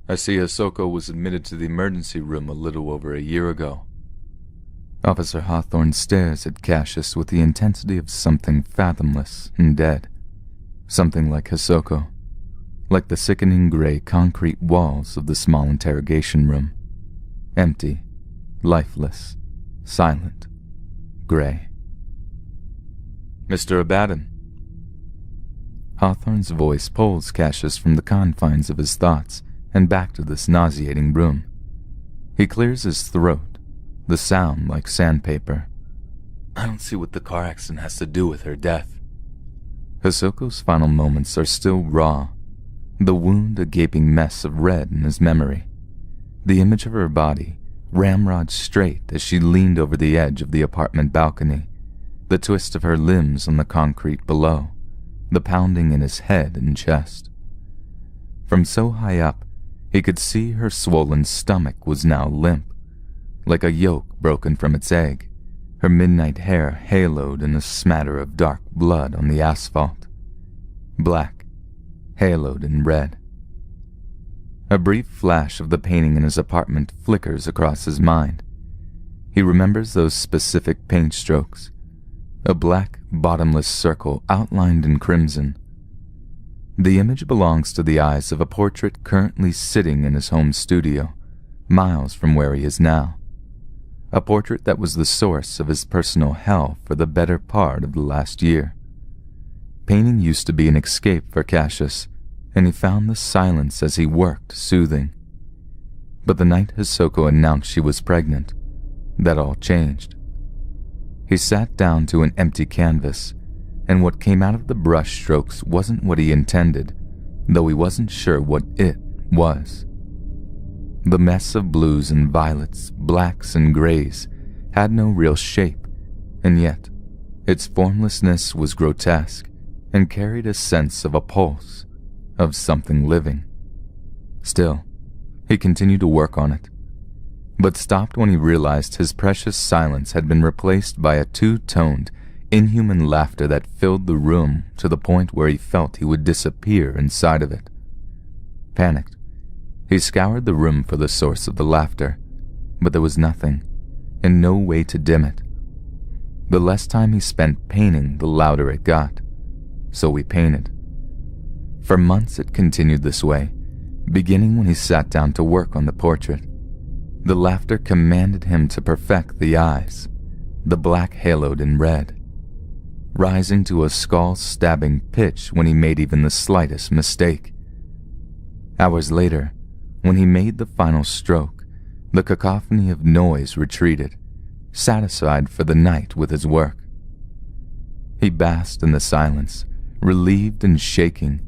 I see Hisoko was admitted to the emergency room a little over a year ago. Officer Hawthorne stares at Cassius with the intensity of something fathomless and dead. Something like Hisoko. Like the sickening gray concrete walls of the small interrogation room. Empty, lifeless, silent, gray. Mr. Abaddon. Hawthorne's voice pulls Cassius from the confines of his thoughts and back to this nauseating room. He clears his throat, the sound like sandpaper. I don't see what the car accident has to do with her death. Hisoko's final moments are still raw, the wound a gaping mess of red in his memory. The image of her body, ramrod straight as she leaned over the edge of the apartment balcony, the twist of her limbs on the concrete below, the pounding in his head and chest. From so high up, he could see her swollen stomach was now limp, like a yolk broken from its egg, her midnight hair haloed in a smatter of dark blood on the asphalt. Black, haloed in red. A brief flash of the painting in his apartment flickers across his mind. He remembers those specific paint strokes. A black, bottomless circle outlined in crimson. The image belongs to the eyes of a portrait currently sitting in his home studio, miles from where he is now. A portrait that was the source of his personal hell for the better part of the last year. Painting used to be an escape for Cassius, and he found the silence as he worked soothing. But the night Hisoko announced she was pregnant, that all changed. He sat down to an empty canvas, and what came out of the brush strokes wasn't what he intended, though he wasn't sure what it was. The mess of blues and violets, blacks and grays, had no real shape, and yet its formlessness was grotesque and carried a sense of a pulse, of something living. Still, he continued to work on it, but stopped when he realized his precious silence had been replaced by a two-toned, inhuman laughter that filled the room to the point where he felt he would disappear inside of it. Panicked, he scoured the room for the source of the laughter, but there was nothing, and no way to dim it. The less time he spent painting, the louder it got, so we painted. For months it continued this way, beginning when he sat down to work on the portrait. The laughter commanded him to perfect the eyes, the black haloed in red, rising to a skull-stabbing pitch when he made even the slightest mistake. Hours later, when he made the final stroke, the cacophony of noise retreated, satisfied for the night with his work. He basked in the silence, relieved and shaking,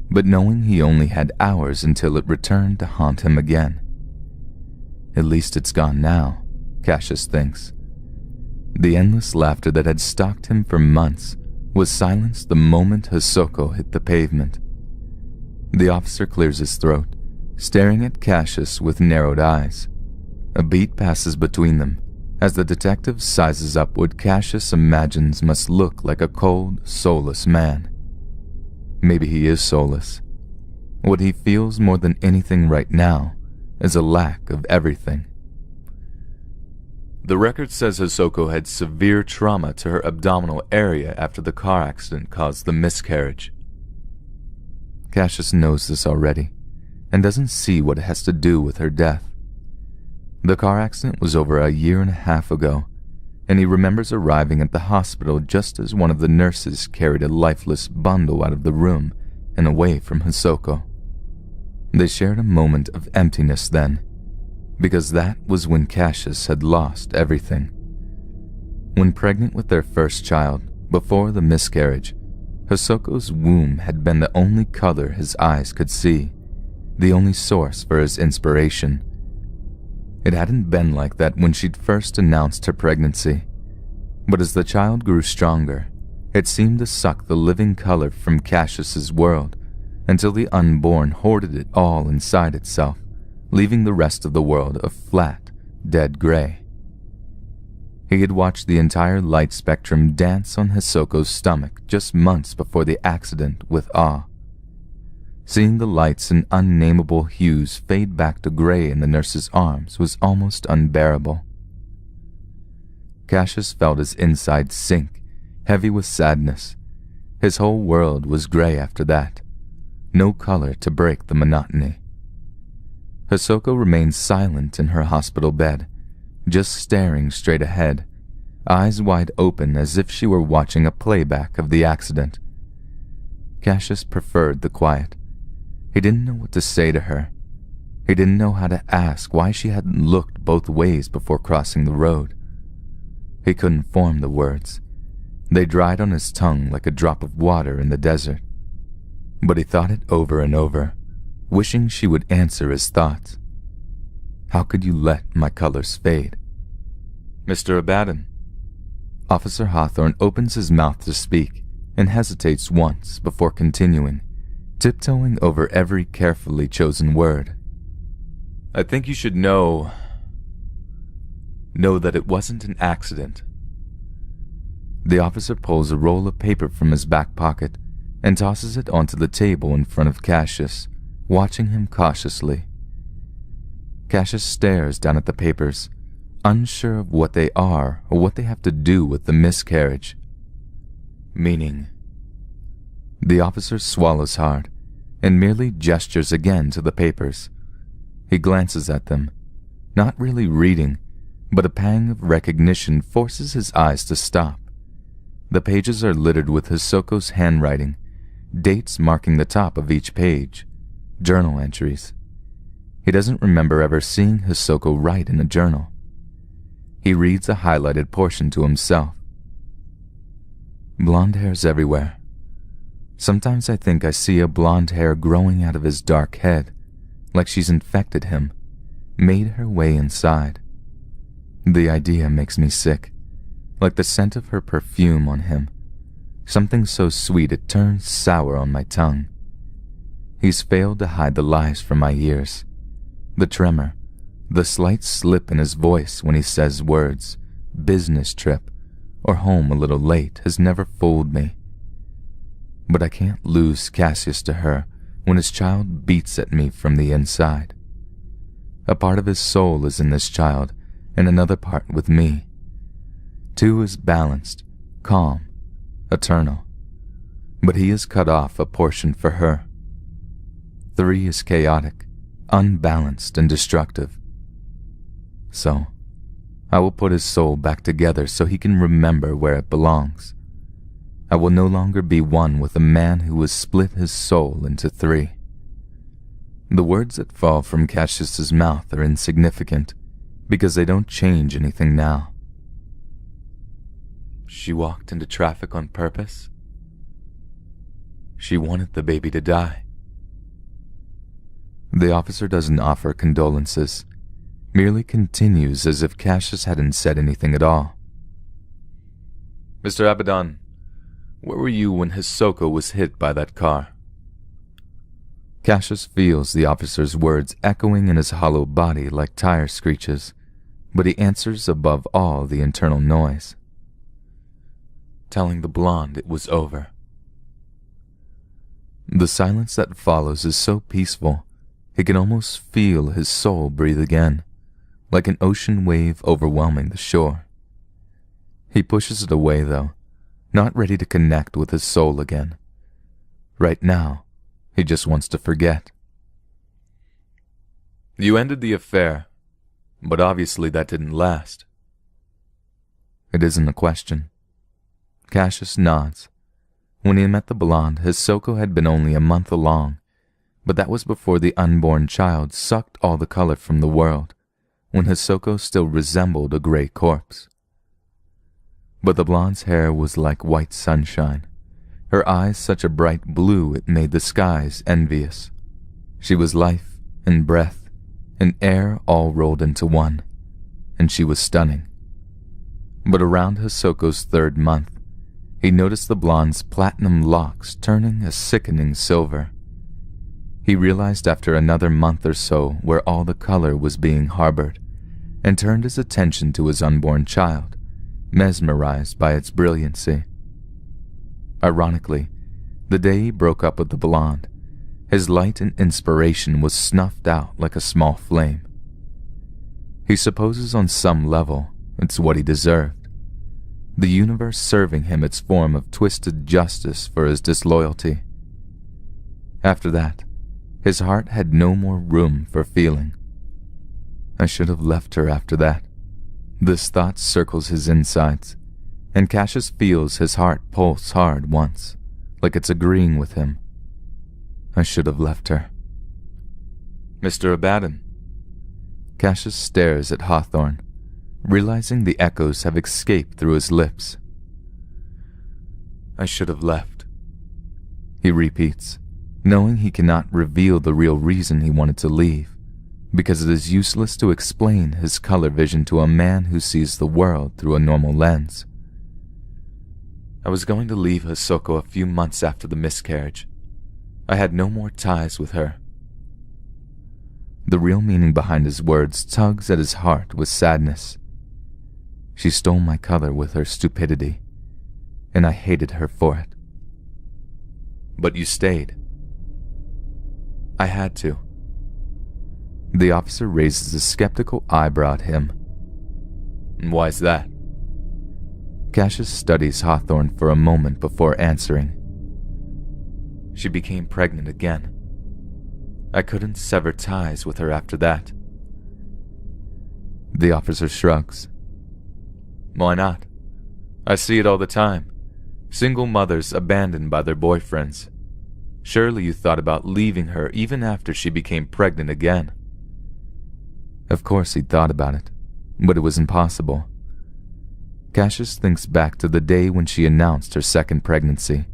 but knowing he only had hours until it returned to haunt him again. At least it's gone now, Cassius thinks. The endless laughter that had stalked him for months was silenced the moment Hisoko hit the pavement. The officer clears his throat, staring at Cassius with narrowed eyes. A beat passes between them as the detective sizes up what Cassius imagines must look like a cold, soulless man. Maybe he is soulless. What he feels more than anything right now is a lack of everything. The record says Hisoko had severe trauma to her abdominal area after the car accident caused the miscarriage. Cassius knows this already, and doesn't see what it has to do with her death. The car accident was over a year and a half ago, and he remembers arriving at the hospital just as one of the nurses carried a lifeless bundle out of the room and away from Hisoko. They shared a moment of emptiness then, because that was when Cassius had lost everything. When pregnant with their first child, before the miscarriage, Hisoko's womb had been the only color his eyes could see, the only source for his inspiration. It hadn't been like that when she'd first announced her pregnancy, but as the child grew stronger, it seemed to suck the living color from Cassius's world until the unborn hoarded it all inside itself, leaving the rest of the world a flat, dead gray. He had watched the entire light spectrum dance on Hisoko's stomach just months before the accident with awe. Seeing the lights and unnameable hues fade back to gray in the nurse's arms was almost unbearable. Cassius felt his insides sink, heavy with sadness. His whole world was gray after that. No color to break the monotony. Hisoko remained silent in her hospital bed, just staring straight ahead, eyes wide open as if she were watching a playback of the accident. Cassius preferred the quiet. He didn't know what to say to her. He didn't know how to ask why she hadn't looked both ways before crossing the road. He couldn't form the words. They dried on his tongue like a drop of water in the desert. But he thought it over and over, wishing she would answer his thoughts. How could you let my colors fade? Mr. Abaddon. Officer Hawthorne opens his mouth to speak and hesitates once before continuing, tiptoeing over every carefully chosen word. I think you should know that it wasn't an accident. The officer pulls a roll of paper from his back pocket and tosses it onto the table in front of Cassius, watching him cautiously. Cassius stares down at the papers, unsure of what they are or what they have to do with the miscarriage. Meaning. The officer swallows hard and merely gestures again to the papers. He glances at them, not really reading, but a pang of recognition forces his eyes to stop. The pages are littered with Hisoko's handwriting, dates marking the top of each page, journal entries. He doesn't remember ever seeing Hisoko write in a journal. He reads a highlighted portion to himself. Blonde hairs everywhere. Sometimes I think I see a blonde hair growing out of his dark head, like she's infected him, made her way inside. The idea makes me sick, like the scent of her perfume on him, something so sweet it turns sour on my tongue. He's failed to hide the lies from my ears. The tremor, the slight slip in his voice when he says words, business trip, or home a little late has never fooled me. But I can't lose Cassius to her when his child beats at me from the inside. A part of his soul is in this child, and another part with me. 2 is balanced, calm, eternal. But he has cut off a portion for her. 3 is chaotic, unbalanced, and destructive. So, I will put his soul back together so he can remember where it belongs. I will no longer be one with a man who has split his soul into 3. The words that fall from Cassius's mouth are insignificant, because they don't change anything now. She walked into traffic on purpose. She wanted the baby to die. The officer doesn't offer condolences, merely continues as if Cassius hadn't said anything at all. Mr. Abaddon, where were you when Hisoko was hit by that car? Cassius feels the officer's words echoing in his hollow body like tire screeches, but he answers above all the internal noise. Telling the blonde it was over. The silence that follows is so peaceful, he can almost feel his soul breathe again, like an ocean wave overwhelming the shore. He pushes it away, though, not ready to connect with his soul again. Right now, he just wants to forget. You ended the affair, but obviously that didn't last. It isn't a question. Cassius nods. When he met the blonde, Hisoko had been only a month along, but that was before the unborn child sucked all the color from the world, when Hisoko still resembled a gray corpse. But the blonde's hair was like white sunshine, her eyes such a bright blue it made the skies envious. She was life and breath and air all rolled into one, and she was stunning. But around Hisoko's 3rd month, he noticed the blonde's platinum locks turning a sickening silver. He realized after another month or so where all the color was being harbored, and turned his attention to his unborn child, mesmerized by its brilliancy. Ironically, the day he broke up with the blonde, His light and inspiration was snuffed out like a small flame. He supposes on some level it's what he deserved, the universe serving him its form of twisted justice for his disloyalty. After that, his heart had no more room for feeling. I should have left her after that. This thought circles his insides, and Cassius feels his heart pulse hard once, like it's agreeing with him. I should have left her. Mr. Abaddon. Cassius stares at Hawthorne, realizing the echoes have escaped through his lips. I should have left, he repeats, knowing he cannot reveal the real reason he wanted to leave, because it is useless to explain his color vision to a man who sees the world through a normal lens. I was going to leave Hisoko a few months after the miscarriage. I had no more ties with her. The real meaning behind his words tugs at his heart with sadness. She stole my color with her stupidity, and I hated her for it. But you stayed. I had to. The officer raises a skeptical eyebrow at him. And why's that? Cassius studies Hawthorne for a moment before answering. She became pregnant again. I couldn't sever ties with her after that. The officer shrugs. Why not? I see it all the time. Single mothers abandoned by their boyfriends. Surely you thought about leaving her even after she became pregnant again. Of course he'd thought about it, but it was impossible. Cassius thinks back to the day when she announced her second pregnancy.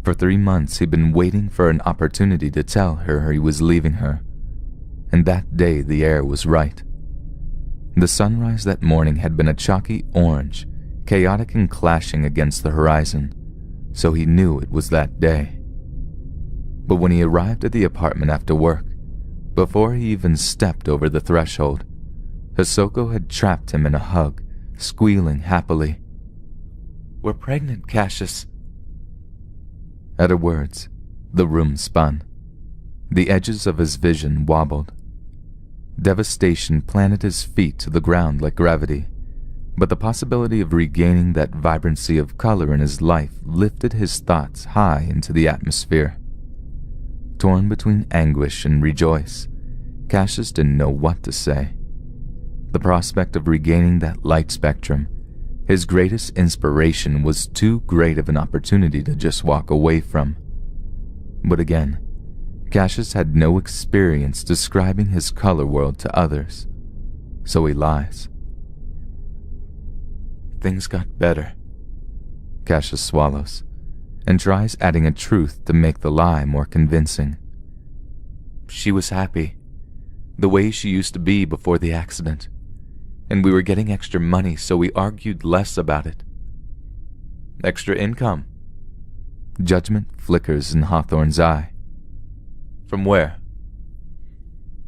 For 3 months he'd been waiting for an opportunity to tell her he was leaving her, and that day the air was right. The sunrise that morning had been a chalky orange, chaotic and clashing against the horizon, so he knew it was that day. But when he arrived at the apartment after work, before he even stepped over the threshold, Hisoko had trapped him in a hug, squealing happily. We're pregnant, Cassius. At her words, the room spun. The edges of his vision wobbled. Devastation planted his feet to the ground like gravity, but the possibility of regaining that vibrancy of color in his life lifted his thoughts high into the atmosphere. Torn between anguish and rejoice, Cassius didn't know what to say. The prospect of regaining that light spectrum, his greatest inspiration, was too great of an opportunity to just walk away from. But again, Cassius had no experience describing his color world to others, so he lies. Things got better. Cassius swallows, and tries adding a truth to make the lie more convincing. She was happy, the way she used to be before the accident, and we were getting extra money, so we argued less about it. Extra income. Judgment flickers in Hawthorne's eye. From where?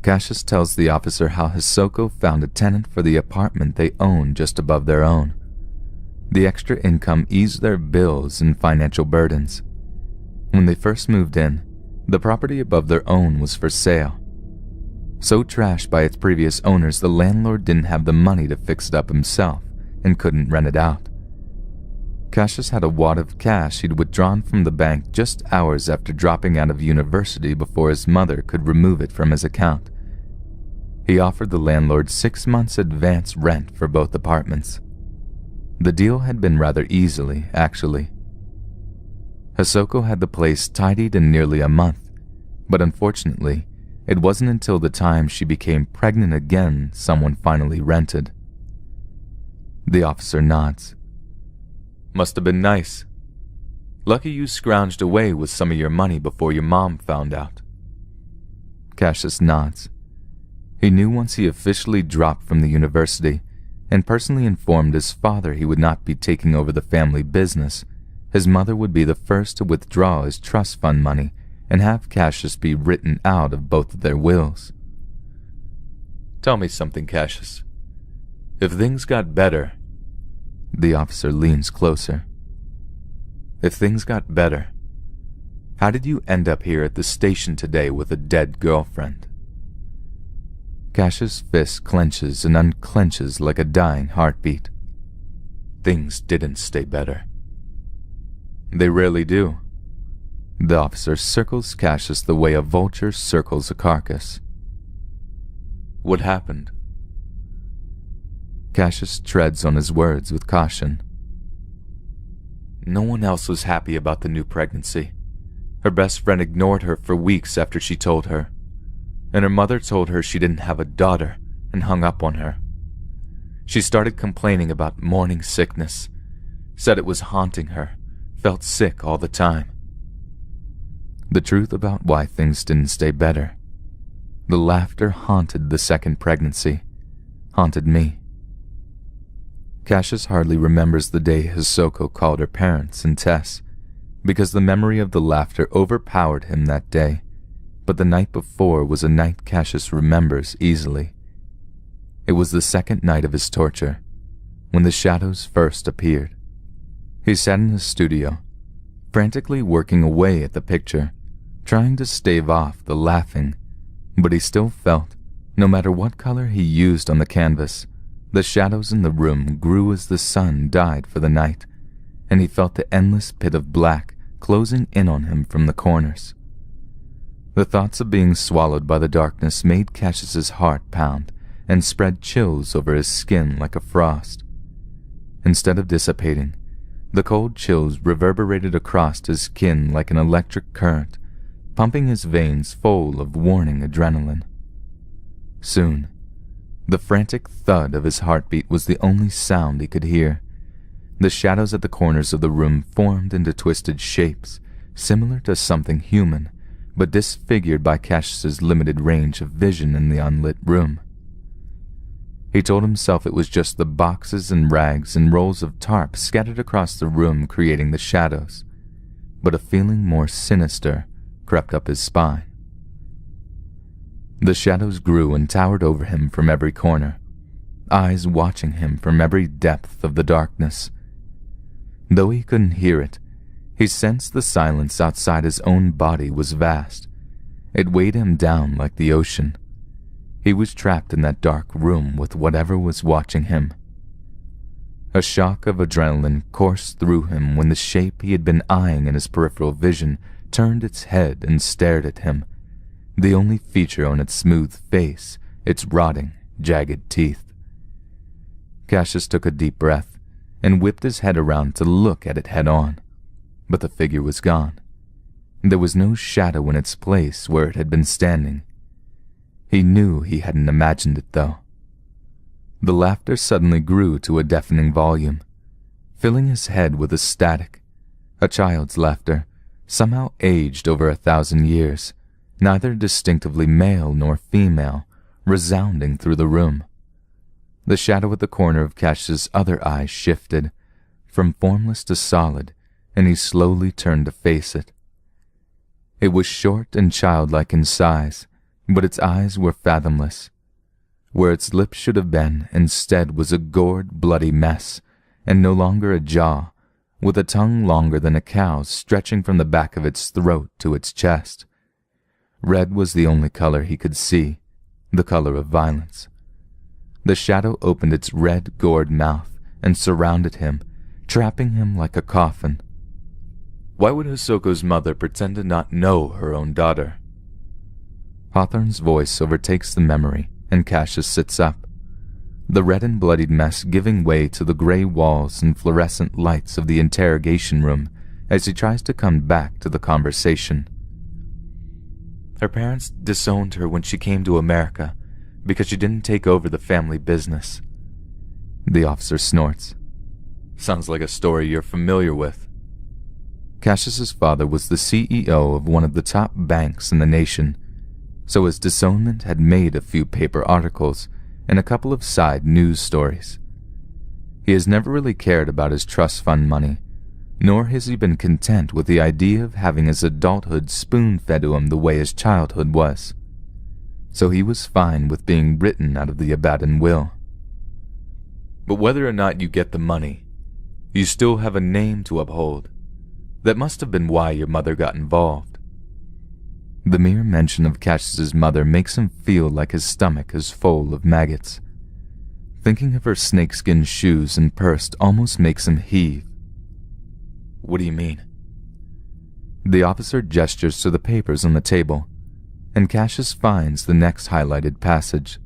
Cassius tells the officer how Hisoko found a tenant for the apartment they owned just above their own. The extra income eased their bills and financial burdens. When they first moved in, the property above their own was for sale. So trashed by its previous owners, the landlord didn't have the money to fix it up himself and couldn't rent it out. Cassius had a wad of cash he'd withdrawn from the bank just hours after dropping out of university before his mother could remove it from his account. He offered the landlord 6 months advance rent for both apartments. The deal had been rather easily, actually. Hisoko had the place tidied in nearly a month, but unfortunately, it wasn't until the time she became pregnant again someone finally rented. The officer nods. Must have been nice. Lucky you scrounged away with some of your money before your mom found out. Cassius nods. He knew once he officially dropped from the university and personally informed his father he would not be taking over the family business, his mother would be the first to withdraw his trust fund money and have Cassius be written out of both of their wills. Tell me something, Cassius. If things got better... The officer leans closer. If things got better, How did you end up here at the station today with a dead girlfriend? Cash's fist clenches and unclenches like a dying heartbeat. Things didn't stay better. They rarely do. The officer circles Cassius the way a vulture circles a carcass. What happened? Cassius treads on his words with caution. No one else was happy about the new pregnancy. Her best friend ignored her for weeks after she told her, and her mother told her she didn't have a daughter and hung up on her. She started complaining about morning sickness, said it was haunting her, felt sick all the time. The truth about why things didn't stay better. The laughter haunted the second pregnancy, haunted me. Cassius hardly remembers the day Hisoko called her parents and Tess, because the memory of the laughter overpowered him that day, but the night before was a night Cassius remembers easily. It was the second night of his torture, when the shadows first appeared. He sat in his studio, frantically working away at the picture, trying to stave off the laughing, but he still felt, no matter what color he used on the canvas, the shadows in the room grew as the sun died for the night, and he felt the endless pit of black closing in on him from the corners. The thoughts of being swallowed by the darkness made Cassius's heart pound and spread chills over his skin like a frost. Instead of dissipating, the cold chills reverberated across his skin like an electric current, pumping his veins full of warning adrenaline. Soon, the frantic thud of his heartbeat was the only sound he could hear. The shadows at the corners of the room formed into twisted shapes, similar to something human, but disfigured by Cassius's limited range of vision in the unlit room. He told himself it was just the boxes and rags and rolls of tarp scattered across the room creating the shadows, but a feeling more sinister crept up his spine. The shadows grew and towered over him from every corner, eyes watching him from every depth of the darkness. Though he couldn't hear it, he sensed the silence outside his own body was vast. It weighed him down like the ocean. He was trapped in that dark room with whatever was watching him. A shock of adrenaline coursed through him when the shape he had been eyeing in his peripheral vision turned its head and stared at him, the only feature on its smooth face, its rotting, jagged teeth. Cassius took a deep breath and whipped his head around to look at it head-on, but the figure was gone. There was no shadow in its place where it had been standing. He knew he hadn't imagined it, though. The laughter suddenly grew to a deafening volume, filling his head with a static, a child's laughter, somehow aged over 1,000 years, neither distinctively male nor female, resounding through the room. The shadow at the corner of Cassius's other eye shifted, from formless to solid, and he slowly turned to face it. It was short and childlike in size, but its eyes were fathomless. Where its lips should have been, instead was a gored, bloody mess, and no longer a jaw, with a tongue longer than a cow's stretching from the back of its throat to its chest. Red was the only color he could see, the color of violence. The shadow opened its red, gored mouth and surrounded him, trapping him like a coffin. Why would Hisoko's mother pretend to not know her own daughter? Hawthorne's voice overtakes the memory, and Cassius sits up, the red and bloodied mess giving way to the gray walls and fluorescent lights of the interrogation room as he tries to come back to the conversation. Her parents disowned her when she came to America because she didn't take over the family business. The officer snorts. Sounds like a story you're familiar with. Cassius's father was the CEO of one of the top banks in the nation, so his disownment had made a few paper articles and a couple of side news stories. He has never really cared about his trust fund money, nor has he been content with the idea of having his adulthood spoon-fed to him the way his childhood was. So he was fine with being written out of the Abaddon will. But whether or not you get the money, you still have a name to uphold. That must have been why your mother got involved. The mere mention of Cassius's mother makes him feel like his stomach is full of maggots. Thinking of her snakeskin shoes and purse almost makes him heave. What do you mean? The officer gestures to the papers on the table, and Cassius finds the next highlighted passage.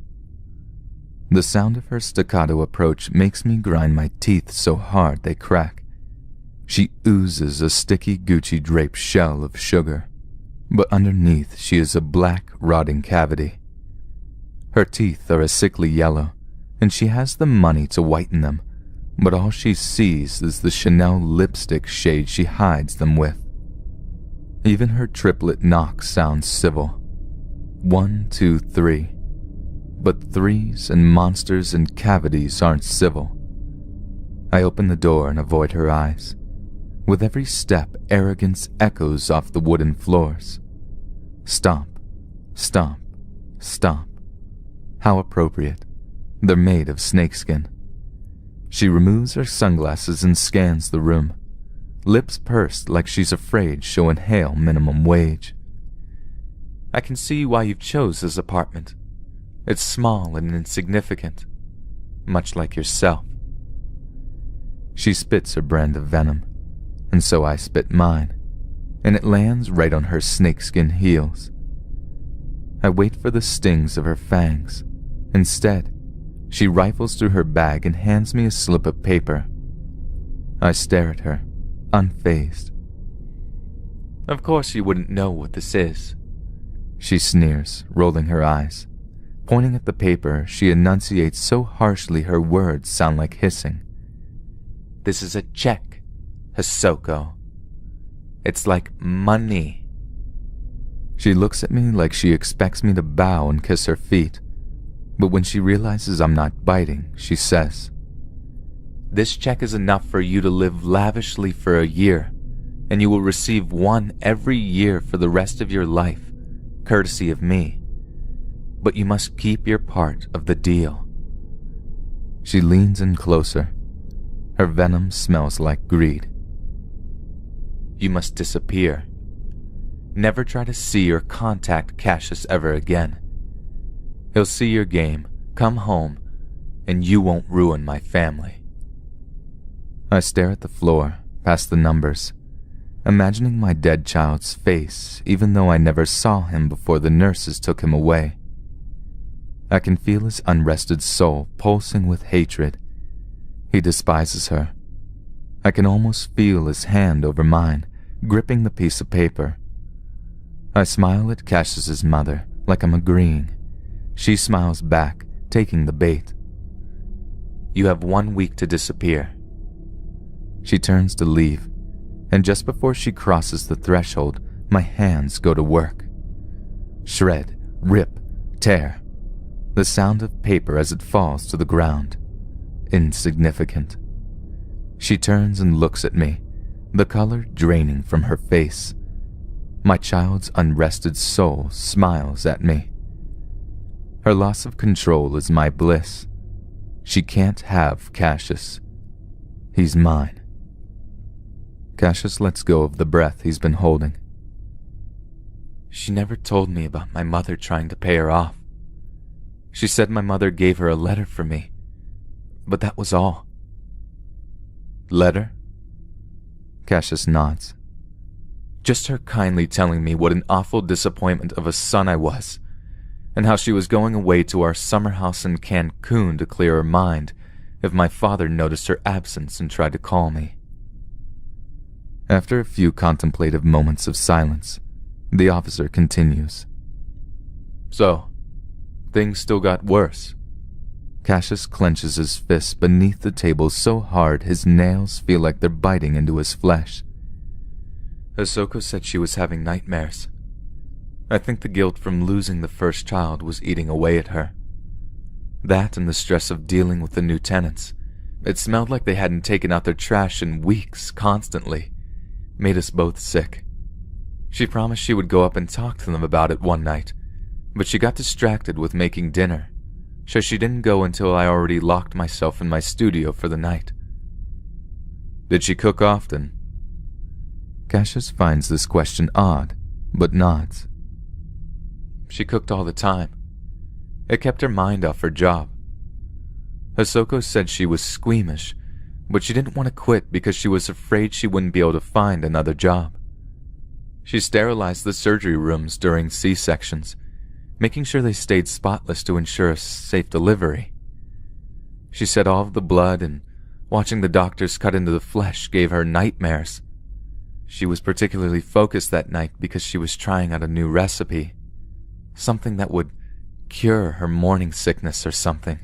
The sound of her staccato approach makes me grind my teeth so hard they crack. She oozes a sticky Gucci draped shell of sugar, but underneath she is a black, rotting cavity. Her teeth are a sickly yellow, and she has the money to whiten them, but all she sees is the Chanel lipstick shade she hides them with. Even her triplet knock sounds civil. 1, 2, 3. But threes and monsters and cavities aren't civil. I open the door and avoid her eyes. With every step, arrogance echoes off the wooden floors. Stomp, stomp, stomp. How appropriate. They're made of snakeskin. She removes her sunglasses and scans the room, lips pursed like she's afraid she'll inhale minimum wage. I can see why you've chose this apartment. It's small and insignificant, much like yourself. She spits her brand of venom, and so I spit mine, and it lands right on her snakeskin heels. I wait for the stings of her fangs. Instead, she rifles through her bag and hands me a slip of paper. I stare at her, unfazed. Of course you wouldn't know what this is. She sneers, rolling her eyes. Pointing at the paper, she enunciates so harshly her words sound like hissing. This is a check, Hisoko. It's like money. She looks at me like she expects me to bow and kiss her feet, but when she realizes I'm not biting, she says, This check is enough for you to live lavishly for a year, and you will receive one every year for the rest of your life, courtesy of me. But you must keep your part of the deal. She leans in closer. Her venom smells like greed. You must disappear. Never try to see or contact Cassius ever again. He'll see your game, come home, and you won't ruin my family. I stare at the floor, past the numbers, imagining my dead child's face, even though I never saw him before the nurses took him away. I can feel his unrested soul pulsing with hatred. He despises her. I can almost feel his hand over mine, gripping the piece of paper. I smile at Cassius's mother, like I'm agreeing. She smiles back, taking the bait. You have 1 week to disappear. She turns to leave, and just before she crosses the threshold, my hands go to work. Shred, rip, tear. The sound of paper as it falls to the ground. Insignificant. She turns and looks at me, the color draining from her face. My child's unrested soul smiles at me. Her loss of control is my bliss. She can't have Cassius. He's mine. Cassius lets go of the breath he's been holding. She never told me about my mother trying to pay her off. She said my mother gave her a letter for me, but that was all. Letter? Cassius nods. Just her kindly telling me what an awful disappointment of a son I was, and how she was going away to our summer house in Cancun to clear her mind if my father noticed her absence and tried to call me. After a few contemplative moments of silence, the officer continues. So, things still got worse. Cassius clenches his fists beneath the table so hard his nails feel like they're biting into his flesh. Hisoko said she was having nightmares. I think the guilt from losing the first child was eating away at her. That and the stress of dealing with the new tenants. It smelled like they hadn't taken out their trash in weeks, constantly. Made us both sick. She promised she would go up and talk to them about it one night, but she got distracted with making dinner, so she didn't go until I already locked myself in my studio for the night. Did she cook often? Cassius finds this question odd, but nods. She cooked all the time. It kept her mind off her job. Hisoko said she was squeamish, but she didn't want to quit because she was afraid she wouldn't be able to find another job. She sterilized the surgery rooms during C-sections, making sure they stayed spotless to ensure a safe delivery. She said all of the blood and watching the doctors cut into the flesh gave her nightmares. She was particularly focused that night because she was trying out a new recipe, something that would cure her morning sickness or something.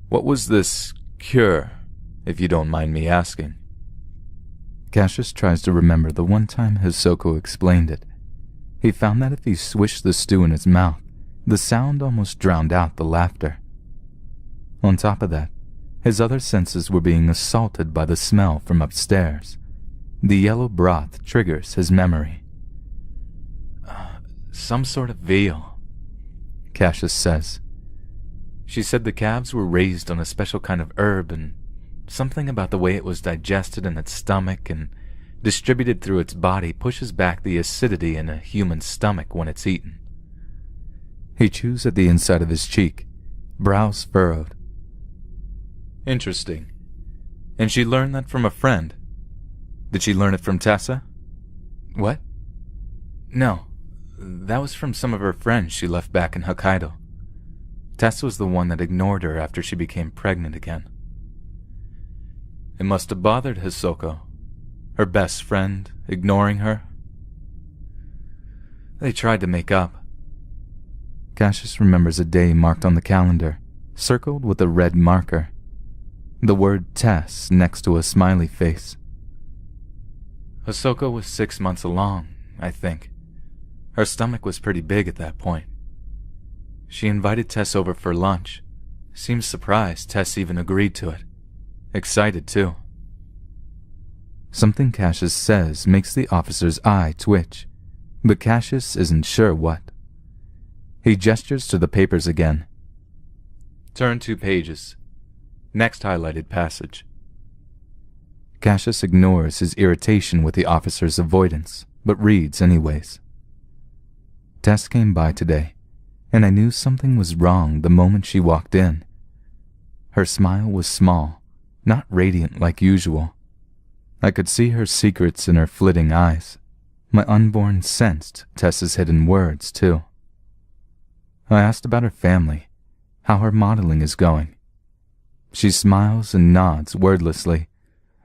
What was this cure, if you don't mind me asking? Cassius tries to remember the one time Hisoko explained it. He found that if he swished the stew in his mouth, the sound almost drowned out the laughter. On top of that, his other senses were being assaulted by the smell from upstairs. The yellow broth triggers his memory. Some sort of veal, Cassius says. She said the calves were raised on a special kind of herb and something about the way it was digested in its stomach and distributed through its body pushes back the acidity in a human stomach when it's eaten. He chews at the inside of his cheek, brows furrowed. Interesting. And she learned that from a friend. Did she learn it from Tessa? What? No, that was from some of her friends she left back in Hokkaido. Tessa was the one that ignored her after she became pregnant again. It must have bothered Hisoko, her best friend, ignoring her. They tried to make up. Cassius remembers a day marked on the calendar, circled with a red marker. The word Tess next to a smiley face. Hisoko was 6 months along, I think. Her stomach was pretty big at that point. She invited Tess over for lunch. Seems surprised Tess even agreed to it. Excited, too. Something Cassius says makes the officer's eye twitch, but Cassius isn't sure what. He gestures to the papers again. Turn 2 pages. Next highlighted passage. Cassius ignores his irritation with the officer's avoidance, but reads anyways. Tess came by today, and I knew something was wrong the moment she walked in. Her smile was small, not radiant like usual. I could see her secrets in her flitting eyes. My unborn sensed Tess's hidden words, too. I asked about her family, how her modeling is going. She smiles and nods wordlessly,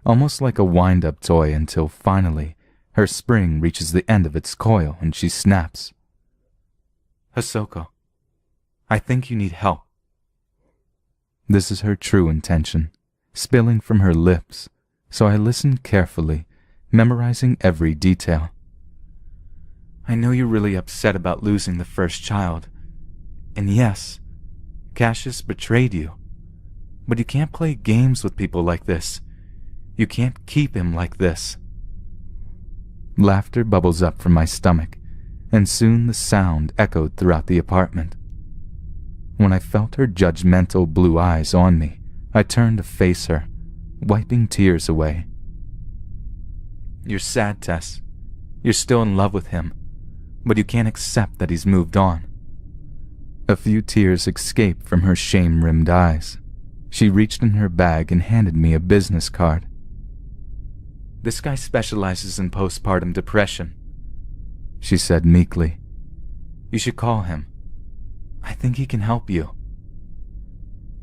almost like a wind-up toy until finally her spring reaches the end of its coil and she snaps. Hisoko, I think you need help. This is her true intention, spilling from her lips, so I listen carefully, memorizing every detail. I know you're really upset about losing the first child. And yes, Cassius betrayed you. But you can't play games with people like this. You can't keep him like this. Laughter bubbles up from my stomach, and soon the sound echoed throughout the apartment. When I felt her judgmental blue eyes on me, I turned to face her, wiping tears away. You're sad, Tess. You're still in love with him, but you can't accept that he's moved on. A few tears escaped from her shame-rimmed eyes. She reached in her bag and handed me a business card. This guy specializes in postpartum depression, she said meekly. You should call him. I think he can help you.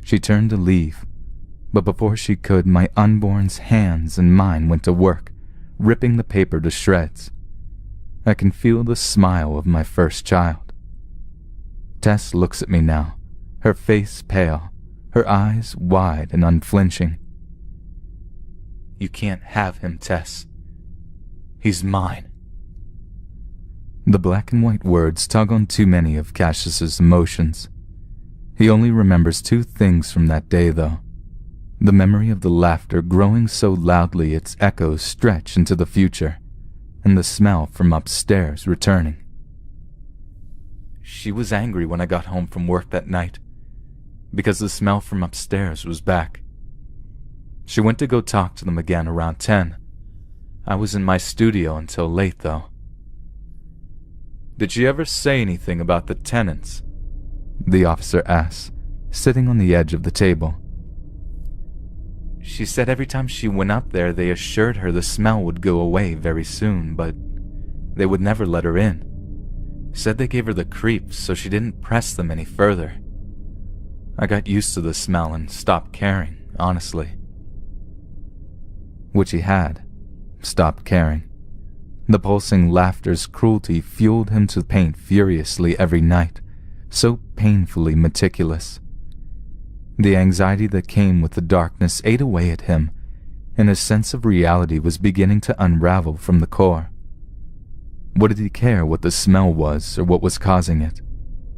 She turned to leave, but before she could, my unborn's hands and mine went to work, ripping the paper to shreds. I can feel the smile of my first child. Tess looks at me now, her face pale, her eyes wide and unflinching. You can't have him, Tess. He's mine. The black and white words tug on too many of Cassius's emotions. He only remembers 2 things from that day, though. The memory of the laughter growing so loudly its echoes stretch into the future, and the smell from upstairs returning. She was angry when I got home from work that night, because the smell from upstairs was back. She went to go talk to them again around 10. I was in my studio until late, though. Did she ever say anything about the tenants? The officer asks, sitting on the edge of the table. She said every time she went up there, they assured her the smell would go away very soon, but they would never let her in. Said they gave her the creeps, so she didn't press them any further. I got used to the smell and stopped caring, honestly. Which he had stopped caring. The pulsing laughter's cruelty fueled him to paint furiously every night, so painfully meticulous. The anxiety that came with the darkness ate away at him, and his sense of reality was beginning to unravel from the core. What did he care what the smell was or what was causing it?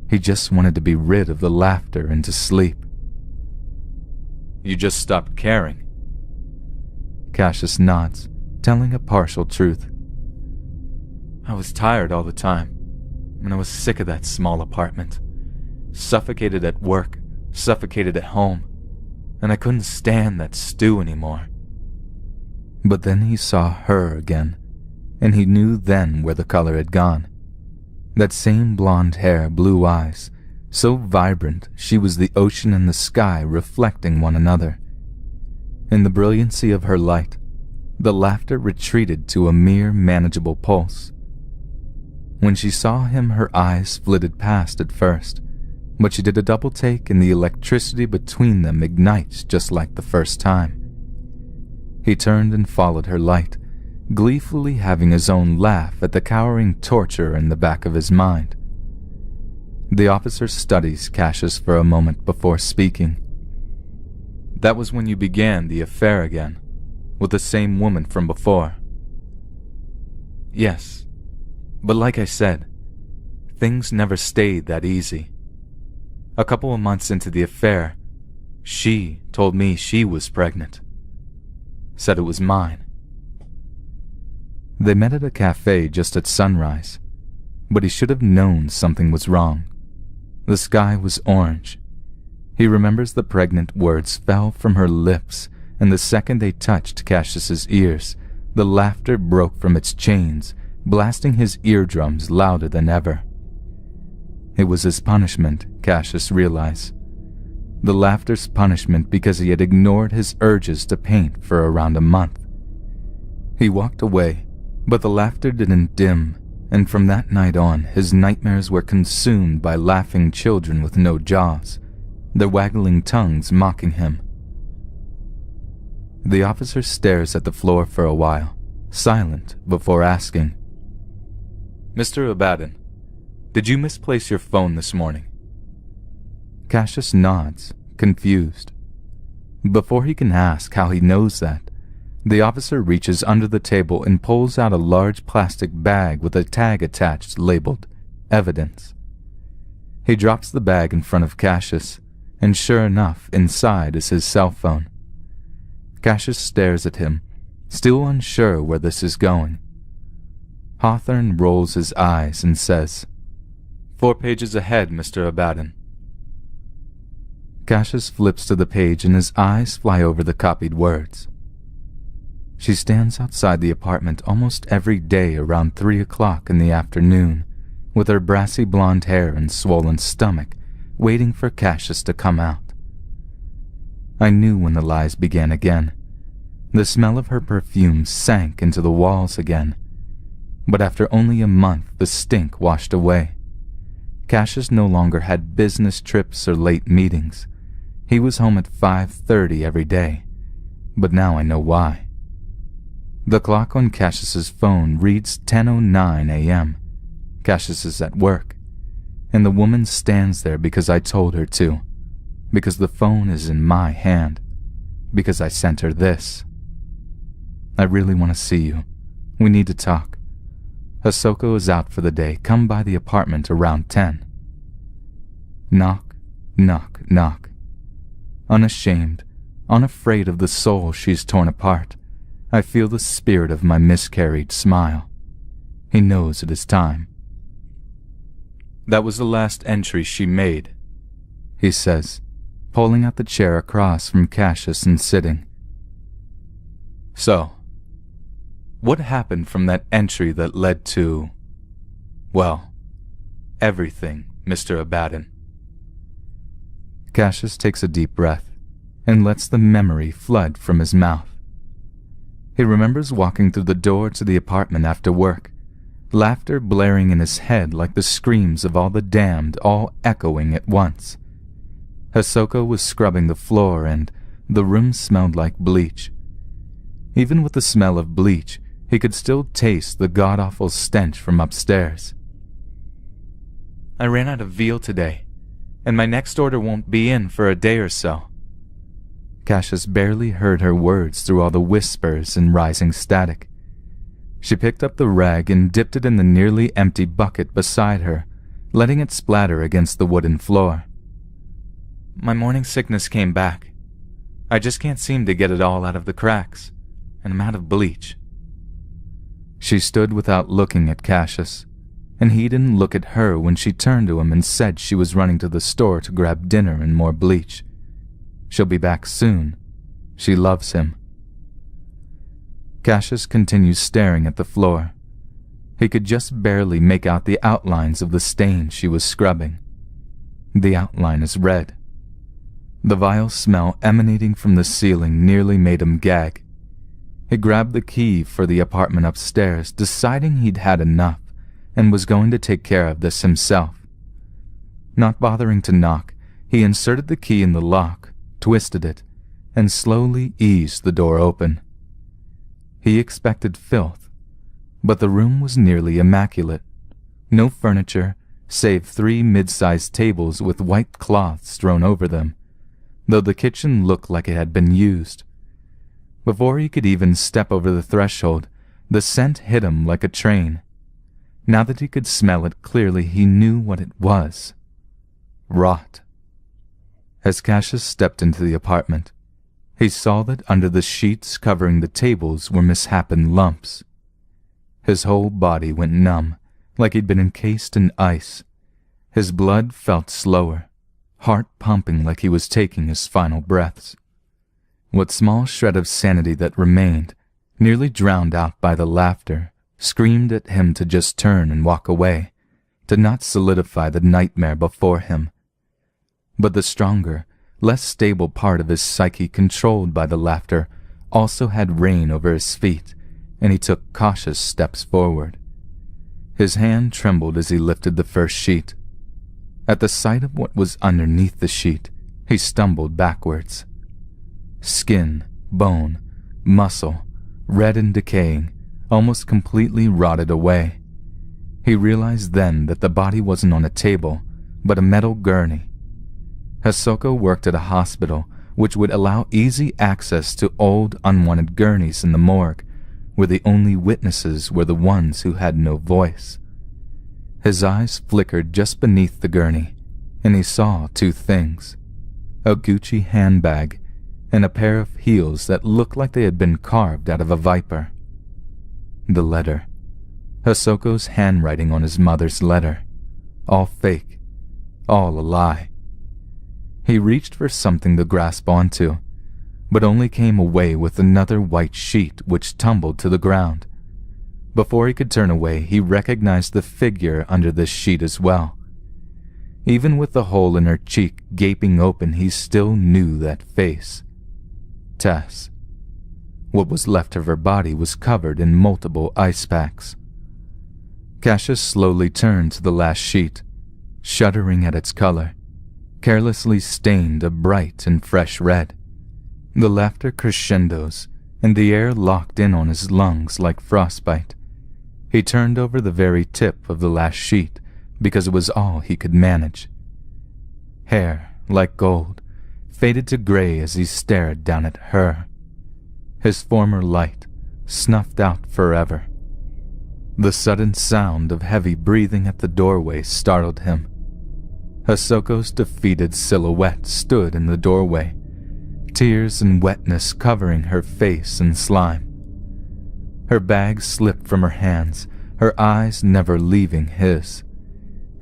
He just wanted to be rid of the laughter and to sleep. You just stopped caring. Cassius nods, telling a partial truth. I was tired all the time, and I was sick of that small apartment. Suffocated at work, suffocated at home, and I couldn't stand that stew anymore. But then he saw her again, and he knew then where the color had gone. That same blonde hair, blue eyes, so vibrant she was the ocean and the sky reflecting one another. In the brilliancy of her light, the laughter retreated to a mere manageable pulse. When she saw him, her eyes flitted past at first, but she did a double take and the electricity between them ignites just like the first time. He turned and followed her light, gleefully having his own laugh at the cowering torture in the back of his mind. The officer studies Cassius for a moment before speaking. That was when you began the affair again, with the same woman from before. Yes, but like I said, things never stayed that easy. A couple of months into the affair, she told me she was pregnant. Said it was mine. They met at a cafe just at sunrise, but he should have known something was wrong. The sky was orange. He remembers the pregnant words fell from her lips, and the second they touched Cassius's ears, the laughter broke from its chains, blasting his eardrums louder than ever. It was his punishment, Cassius realized. The laughter's punishment because he had ignored his urges to paint for around a month. He walked away, but the laughter didn't dim, and from that night on, his nightmares were consumed by laughing children with no jaws, their waggling tongues mocking him. The officer stares at the floor for a while, silent before asking, Mr. Abaddon, did you misplace your phone this morning? Cassius nods, confused. Before he can ask how he knows that, the officer reaches under the table and pulls out a large plastic bag with a tag attached labeled Evidence. He drops the bag in front of Cassius, and sure enough, inside is his cell phone. Cassius stares at him, still unsure where this is going. Hawthorne rolls his eyes and says, 4 pages ahead, Mr. Abaddon. Cassius flips to the page and his eyes fly over the copied words. She stands outside the apartment almost every day around 3 o'clock in the afternoon, with her brassy blonde hair and swollen stomach, waiting for Cassius to come out. I knew when the lies began again. The smell of her perfume sank into the walls again, but after only a month the stink washed away. Cassius no longer had business trips or late meetings. He was home at 5:30 every day, but now I know why. The clock on Cassius's phone reads 10:09 a.m. Cassius is at work, and the woman stands there because I told her to, because the phone is in my hand, because I sent her this. I really want to see you. We need to talk. Hisoko is out for the day. Come by the apartment around 10. Knock, knock, knock. Unashamed, unafraid of the soul she's torn apart, I feel the spirit of my miscarried smile. He knows it is time. That was the last entry she made, he says, pulling out the chair across from Cassius and sitting. So, what happened from that entry that led to, well, everything, Mr. Abaddon." Cassius takes a deep breath and lets the memory flood from his mouth. He remembers walking through the door to the apartment after work, laughter blaring in his head like the screams of all the damned, all echoing at once. Hisoko was scrubbing the floor and the room smelled like bleach. Even with the smell of bleach, he could still taste the god-awful stench from upstairs. "I ran out of veal today, and my next order won't be in for a day or so." Cassius barely heard her words through all the whispers and rising static. She picked up the rag and dipped it in the nearly empty bucket beside her, letting it splatter against the wooden floor. "My morning sickness came back. I just can't seem to get it all out of the cracks, and I'm out of bleach." She stood without looking at Cassius, and he didn't look at her when she turned to him and said she was running to the store to grab dinner and more bleach. She'll be back soon. She loves him. Cassius continues staring at the floor. He could just barely make out the outlines of the stain she was scrubbing. The outline is red. The vile smell emanating from the ceiling nearly made him gag. He grabbed the key for the apartment upstairs, deciding he'd had enough and was going to take care of this himself. Not bothering to knock, he inserted the key in the lock, twisted it, and slowly eased the door open. He expected filth, but the room was nearly immaculate. No furniture, save 3 mid-sized tables with white cloths thrown over them, though the kitchen looked like it had been used. Before he could even step over the threshold, the scent hit him like a train. Now that he could smell it clearly, he knew what it was. Rot. As Cassius stepped into the apartment, he saw that under the sheets covering the tables were misshapen lumps. His whole body went numb, like he'd been encased in ice. His blood felt slower, heart pumping like he was taking his final breaths. What small shred of sanity that remained, nearly drowned out by the laughter, screamed at him to just turn and walk away, to not solidify the nightmare before him. But the stronger, less stable part of his psyche controlled by the laughter also had reign over his feet, and he took cautious steps forward. His hand trembled as he lifted the first sheet. At the sight of what was underneath the sheet, he stumbled backwards. Skin, bone, muscle, red and decaying, almost completely rotted away. He realized then that the body wasn't on a table, but a metal gurney. Hisoko worked at a hospital which would allow easy access to old, unwanted gurneys in the morgue, where the only witnesses were the ones who had no voice. His eyes flickered just beneath the gurney, and he saw 2 things: a Gucci handbag and a pair of heels that looked like they had been carved out of a viper. The letter. Hisoko's handwriting on his mother's letter. All fake. All a lie. He reached for something to grasp onto, but only came away with another white sheet which tumbled to the ground. Before he could turn away, he recognized the figure under this sheet as well. Even with the hole in her cheek gaping open, he still knew that face. Tess. What was left of her body was covered in multiple ice packs. Cassius slowly turned to the last sheet, shuddering at its color, carelessly stained a bright and fresh red. The laughter crescendos, and the air locked in on his lungs like frostbite. He turned over the very tip of the last sheet because it was all he could manage. Hair, like gold, faded to gray as he stared down at her. His former light snuffed out forever. The sudden sound of heavy breathing at the doorway startled him. Hisoko's defeated silhouette stood in the doorway, tears and wetness covering her face and slime. Her bag slipped from her hands, her eyes never leaving his.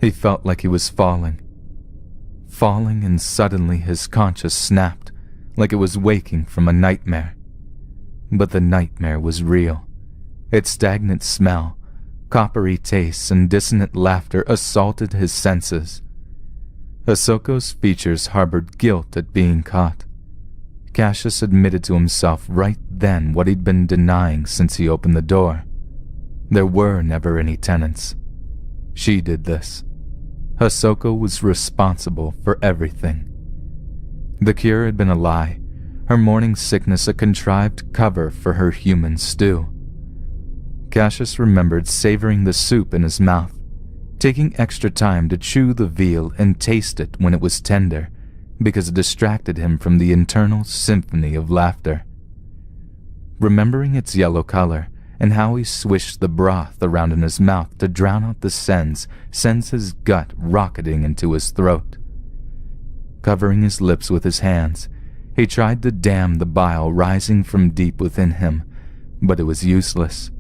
He felt like he was falling, and suddenly his conscience snapped, like it was waking from a nightmare. But the nightmare was real. Its stagnant smell, Coppery tastes and dissonant laughter assaulted his senses. Hisoko's features harbored guilt at being caught. Cassius admitted to himself right then what he'd been denying since he opened the door. There were never any tenants. She did this. Hisoko was responsible for everything. The cure had been a lie, her morning sickness a contrived cover for her human stew. Cassius remembered savoring the soup in his mouth, taking extra time to chew the veal and taste it when it was tender, because it distracted him from the internal symphony of laughter. Remembering its yellow color and how he swished the broth around in his mouth to drown out the sends his gut rocketing into his throat. Covering his lips with his hands, he tried to dam the bile rising from deep within him, but it was useless.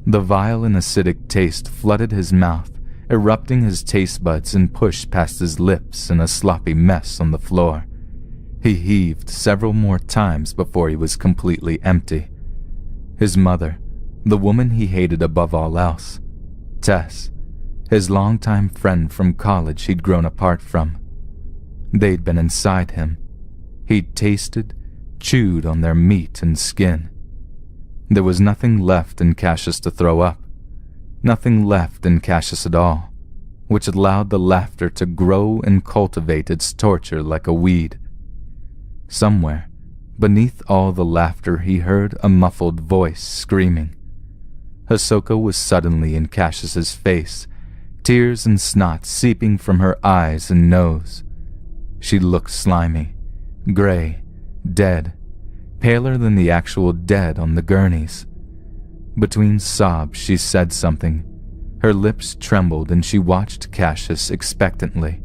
The vile and acidic taste flooded his mouth, erupting his taste buds and pushed past his lips in a sloppy mess on the floor. He heaved several more times before he was completely empty. His mother, the woman he hated above all else, Tess, his longtime friend from college he'd grown apart from. They'd been inside him. He'd tasted, chewed on their meat and skin. There was nothing left in Cassius to throw up. Nothing left in Cassius at all, which allowed the laughter to grow and cultivate its torture like a weed. Somewhere, beneath all the laughter, he heard a muffled voice screaming. Hisoko was suddenly in Cassius's face, tears and snot seeping from her eyes and nose. She looked slimy, gray, dead, paler than the actual dead on the gurneys. Between sobs, she said something. Her lips trembled and she watched Cassius expectantly.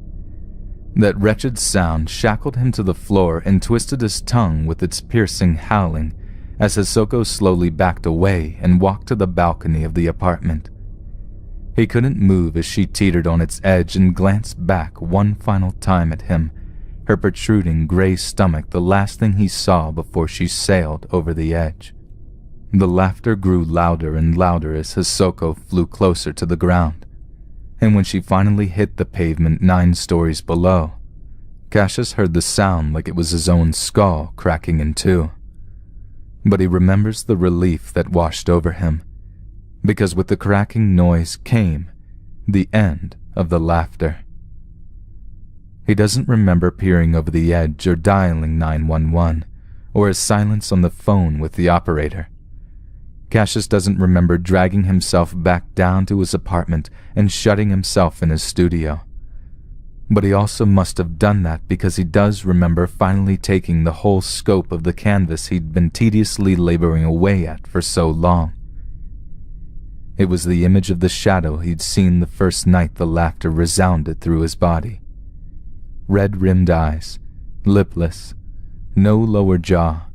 That wretched sound shackled him to the floor and twisted his tongue with its piercing howling as Hisoko slowly backed away and walked to the balcony of the apartment. He couldn't move as she teetered on its edge and glanced back one final time at him, her protruding gray stomach the last thing he saw before she sailed over the edge. The laughter grew louder and louder as Hisoko flew closer to the ground, and when she finally hit the pavement 9 stories below, Cassius heard the sound like it was his own skull cracking in two. But he remembers the relief that washed over him, because with the cracking noise came the end of the laughter. He doesn't remember peering over the edge or dialing 911, or his silence on the phone with the operator. Cassius doesn't remember dragging himself back down to his apartment and shutting himself in his studio. But he also must have done that because he does remember finally taking the whole scope of the canvas he'd been tediously laboring away at for so long. It was the image of the shadow he'd seen the first night the laughter resounded through his body. Red-rimmed eyes, lipless, no lower jaw,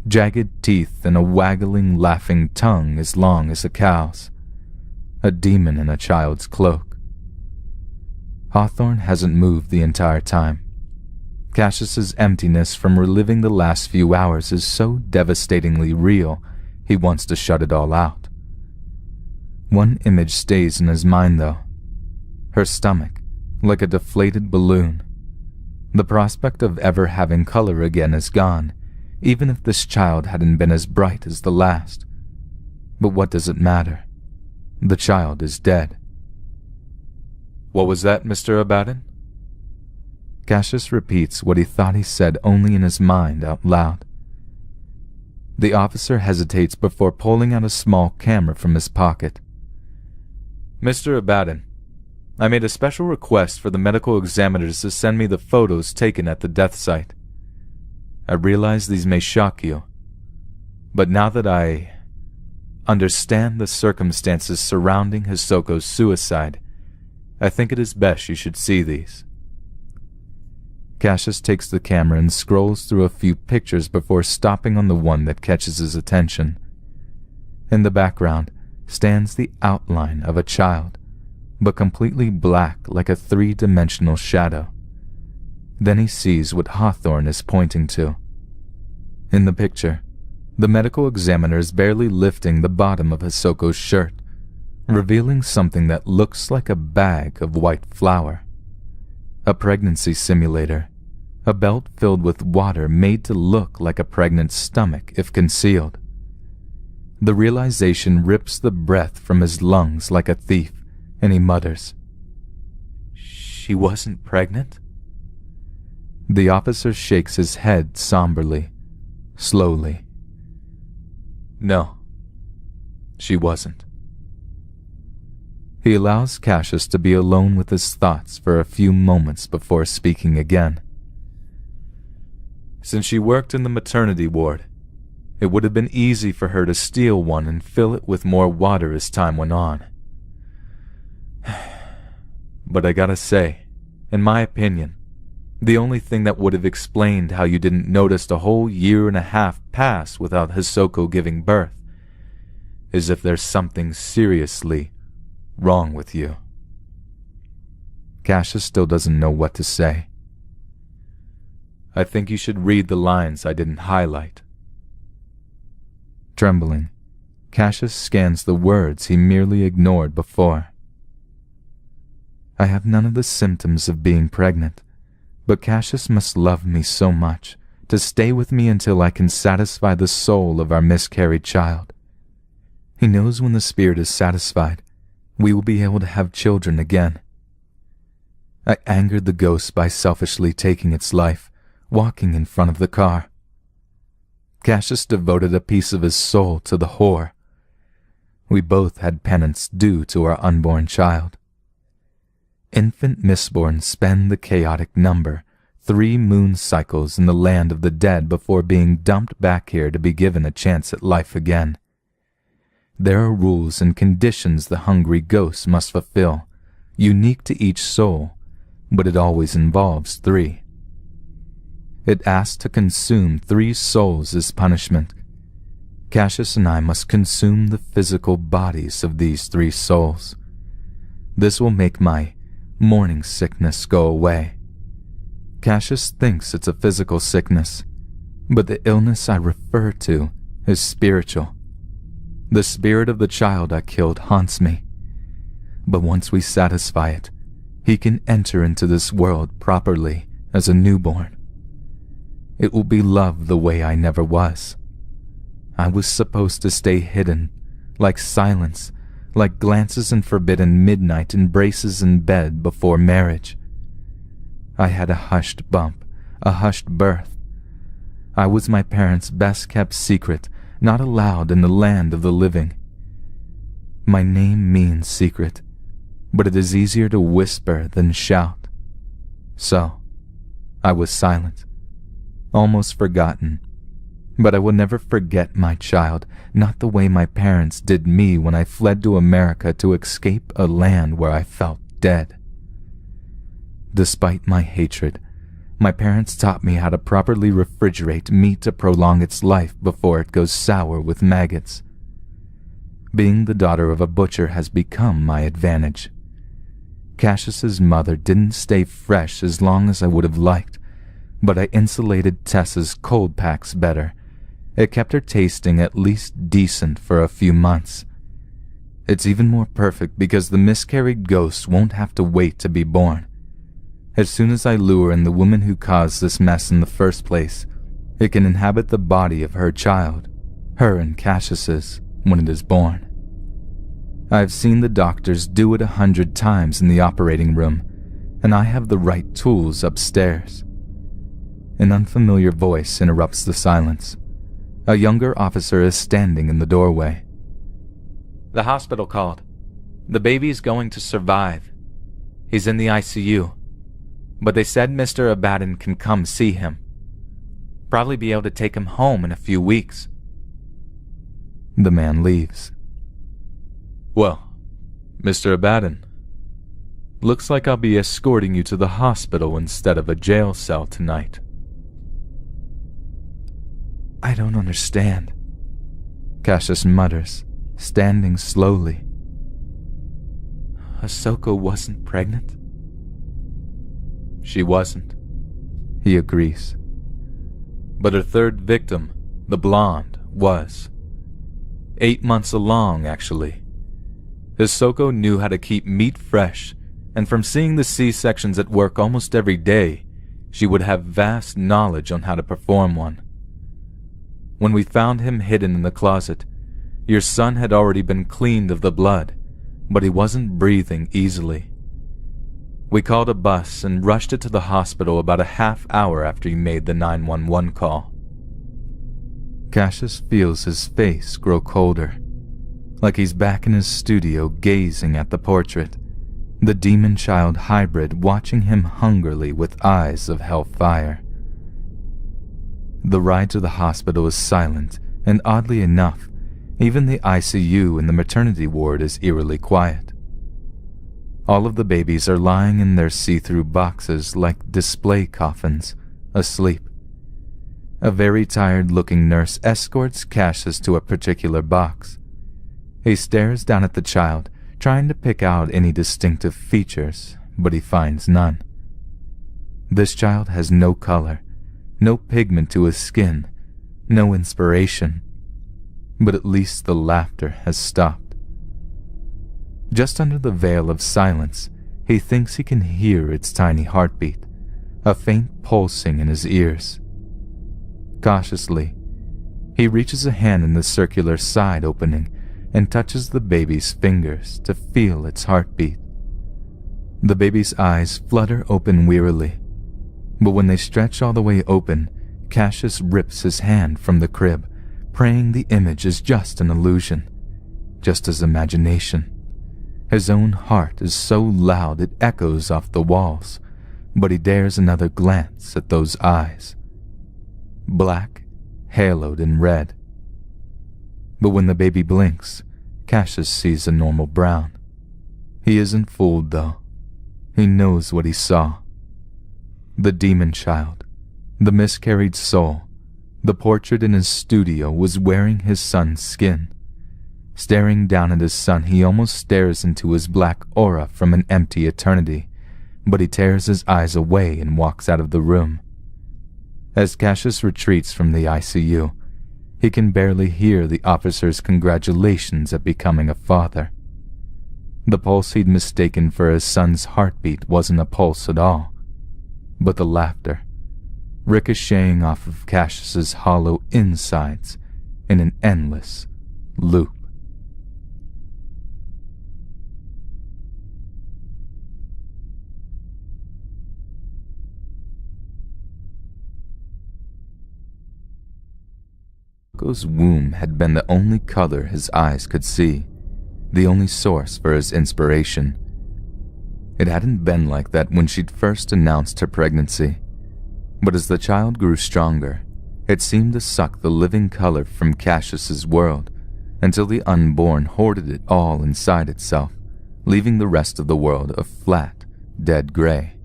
jagged teeth and a waggling, laughing tongue as long as a cow's. A demon in a child's cloak. Hawthorne hasn't moved the entire time. Cassius's emptiness from reliving the last few hours is so devastatingly real, he wants to shut it all out. One image stays in his mind, though. Her stomach, like a deflated balloon. The prospect of ever having color again is gone, even if this child hadn't been as bright as the last. But what does it matter? The child is dead. "What was that, Mr. Abaddon?" Cassius repeats what he thought he said only in his mind out loud. The officer hesitates before pulling out a small camera from his pocket. "Mr. Abaddon, I made a special request for the medical examiners to send me the photos taken at the death site. I realize these may shock you, but now that I understand the circumstances surrounding Hisoko's suicide, I think it is best you should see these." Cassius takes the camera and scrolls through a few pictures before stopping on the one that catches his attention. In the background stands the outline of a child, but completely black like a 3-dimensional shadow. Then he sees what Hawthorne is pointing to. In the picture, the medical examiner is barely lifting the bottom of Hisoko's shirt, revealing something that looks like a bag of white flour. A pregnancy simulator, a belt filled with water made to look like a pregnant stomach if concealed. The realization rips the breath from his lungs like a thief, and he mutters, "She wasn't pregnant?" The officer shakes his head somberly, slowly. "No, she wasn't." He allows Cassius to be alone with his thoughts for a few moments before speaking again. "Since she worked in the maternity ward, it would have been easy for her to steal one and fill it with more water as time went on. But I gotta say, in my opinion, the only thing that would have explained how you didn't notice a whole year and a half pass without Hisoko giving birth is if there's something seriously wrong with you." Cassius still doesn't know what to say. "I think you should read the lines I didn't highlight." Trembling, Cassius scans the words he merely ignored before. "I have none of the symptoms of being pregnant, but Cassius must love me so much to stay with me until I can satisfy the soul of our miscarried child. He knows when the spirit is satisfied, we will be able to have children again. I angered the ghost by selfishly taking its life, walking in front of the car. Cassius devoted a piece of his soul to the whore. We both had penance due to our unborn child. Infant misborn spend the chaotic number, 3 moon cycles in the land of the dead before being dumped back here to be given a chance at life again. There are rules and conditions the hungry ghost must fulfill, unique to each soul, but it always involves 3. It asks to consume 3 souls as punishment. Cassius and I must consume the physical bodies of these 3 souls. This will make my morning sickness go away. Cassius thinks it's a physical sickness, but the illness I refer to is spiritual. The spirit of the child I killed haunts me, but once we satisfy it, he can enter into this world properly as a newborn. It will be love the way I never was. I was supposed to stay hidden, like silence, like glances in forbidden midnight embraces in bed before marriage. I had a hushed bump, a hushed birth. I was my parents' best-kept secret, not allowed in the land of the living. My name means secret, but it is easier to whisper than shout. So, I was silent, almost forgotten. But I will never forget my child, not the way my parents did me when I fled to America to escape a land where I felt dead. Despite my hatred, my parents taught me how to properly refrigerate meat to prolong its life before it goes sour with maggots. Being the daughter of a butcher has become my advantage. Cassius's mother didn't stay fresh as long as I would have liked, but I insulated Tessa's cold packs better. It kept her tasting at least decent for a few months. It's even more perfect because the miscarried ghost won't have to wait to be born. As soon as I lure in the woman who caused this mess in the first place, it can inhabit the body of her child, her and Cassius's, when it is born. I've seen the doctors do it 100 times in the operating room, and I have the right tools upstairs. An unfamiliar voice interrupts the silence. A younger officer is standing in the doorway. "The hospital called. The baby's going to survive. He's in the ICU. But they said Mr. Abaddon can come see him. Probably be able to take him home in a few weeks." The man leaves. "Well, Mr. Abaddon, looks like I'll be escorting you to the hospital instead of a jail cell tonight." "I don't understand," Cassius mutters, standing slowly. "Hisoko wasn't pregnant?" "She wasn't," he agrees. "But her third victim, the blonde, was. 8 months along, actually. Hisoko knew how to keep meat fresh, and from seeing the C-sections at work almost every day, she would have vast knowledge on how to perform one. When we found him hidden in the closet, your son had already been cleaned of the blood, but he wasn't breathing easily. We called a bus and rushed it to the hospital about a half hour after he made the 911 call. Cassius feels his face grow colder, like he's back in his studio gazing at the portrait, the demon-child hybrid watching him hungrily with eyes of hellfire. The ride to the hospital is silent, and oddly enough, even the ICU in the maternity ward is eerily quiet. All of the babies are lying in their see-through boxes like display coffins, asleep. A very tired-looking nurse escorts Cassius to a particular box. He stares down at the child, trying to pick out any distinctive features, but he finds none. This child has no color, no pigment to his skin, no inspiration, but at least the laughter has stopped. Just under the veil of silence, he thinks he can hear its tiny heartbeat, a faint pulsing in his ears. Cautiously, he reaches a hand in the circular side opening and touches the baby's fingers to feel its heartbeat. The baby's eyes flutter open wearily, but when they stretch all the way open, Cassius rips his hand from the crib, praying the image is just an illusion, just his imagination. His own heart is so loud it echoes off the walls, but he dares another glance at those eyes. Black, haloed in red. But when the baby blinks, Cassius sees a normal brown. He isn't fooled, though. He knows what he saw. The demon child, the miscarried soul, the portrait in his studio was wearing his son's skin. Staring down at his son, he almost stares into his black aura from an empty eternity, but he tears his eyes away and walks out of the room. As Cassius retreats from the ICU, he can barely hear the officer's congratulations at becoming a father. The pulse he'd mistaken for his son's heartbeat wasn't a pulse at all, but the laughter, ricocheting off of Cassius's hollow insides in an endless loop. Hisoko's womb had been the only color his eyes could see, the only source for his inspiration. It hadn't been like that when she'd first announced her pregnancy, but as the child grew stronger, it seemed to suck the living color from Cassius's world until the unborn hoarded it all inside itself, leaving the rest of the world a flat, dead gray.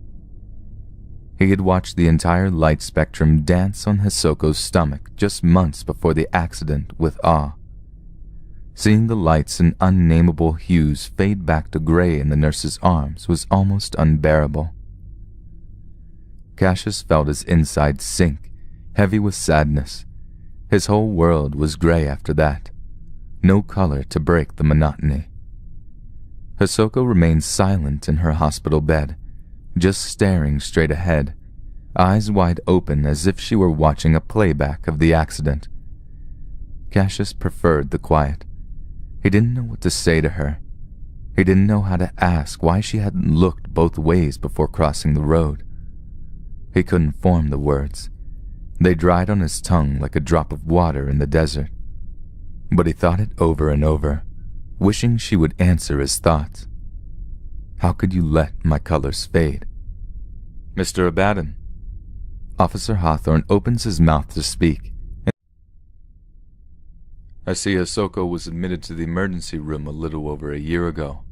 He had watched the entire light spectrum dance on Hisoko's stomach just months before the accident with awe. Seeing the lights in unnameable hues fade back to gray in the nurse's arms was almost unbearable. Cassius felt his insides sink, heavy with sadness. His whole world was gray after that. No color to break the monotony. Hisoko remained silent in her hospital bed, just staring straight ahead, eyes wide open as if she were watching a playback of the accident. Cassius preferred the quiet. He didn't know what to say to her. He didn't know how to ask why she hadn't looked both ways before crossing the road. He couldn't form the words. They dried on his tongue like a drop of water in the desert. But he thought it over and over, wishing she would answer his thoughts. How could you let my colors fade? Mr. Abaddon. Officer Hawthorne opens his mouth to speak. I see Hisoko was admitted to the emergency room a little over a year ago.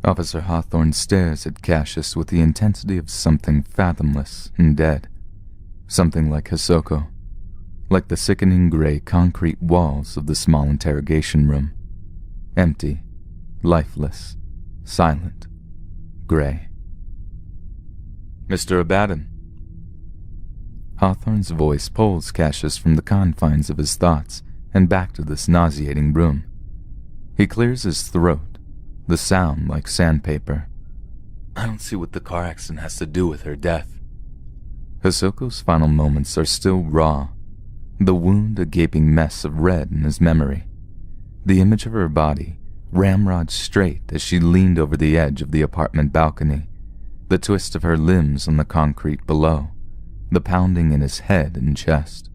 Officer Hawthorne stares at Cassius with the intensity of something fathomless and dead. Something like Hisoko. Like the sickening gray concrete walls of the small interrogation room. Empty, lifeless, silent, gray. Mr. Abaddon. Hawthorne's voice pulls Cassius from the confines of his thoughts and back to this nauseating room. He clears his throat, the sound like sandpaper. I don't see what the car accident has to do with her death. Hisoko's final moments are still raw, the wound a gaping mess of red in his memory. The image of her body, ramrod straight as she leaned over the edge of the apartment balcony, the twist of her limbs on the concrete below, the pounding in his head and chest.